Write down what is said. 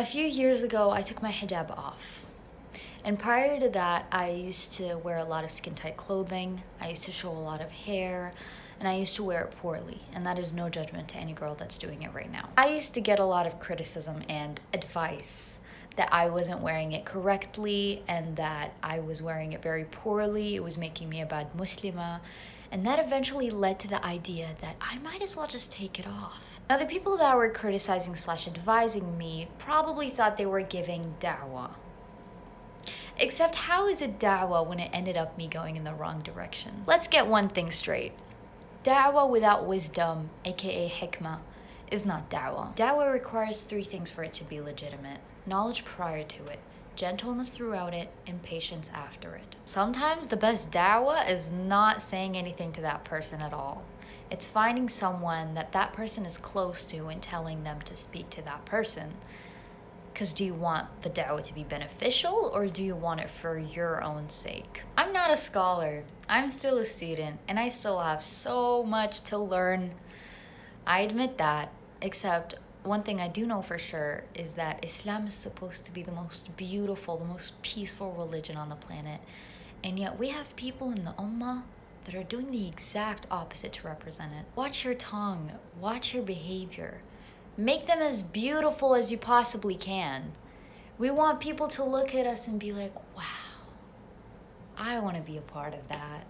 A few years ago, I took my hijab off. And prior to that, I used to wear a lot of skin-tight clothing, I used to show a lot of hair, and I used to wear it poorly. And that is no judgment to any girl that's doing it right now. I used to get a lot of criticism and advice that I wasn't wearing it correctly and that I was wearing it very poorly. It was making me a bad Muslima. And that eventually led to the idea that I might as well just take it off. Now, the people that were criticizing / advising me probably thought they were giving da'wah. Except how is it da'wah when it ended up me going in the wrong direction? Let's get one thing straight. Da'wah without wisdom, aka hikmah, is not da'wah. Da'wah requires 3 things for it to be legitimate: knowledge prior to it, gentleness throughout it, and patience after it. Sometimes the best da'wah is not saying anything to that person at all. It's finding someone that person is close to and telling them to speak to that person. Because do you want the da'wah to be beneficial, or do you want it for your own sake? I'm not a scholar. I'm still a student, and I still have so much to learn. I admit that, except one thing I do know for sure is that Islam is supposed to be the most beautiful, the most peaceful religion on the planet. And yet we have people in the ummah that are doing the exact opposite to represent it. Watch your tongue, watch your behavior. Make them as beautiful as you possibly can. We want people to look at us and be like, wow, I want to be a part of that.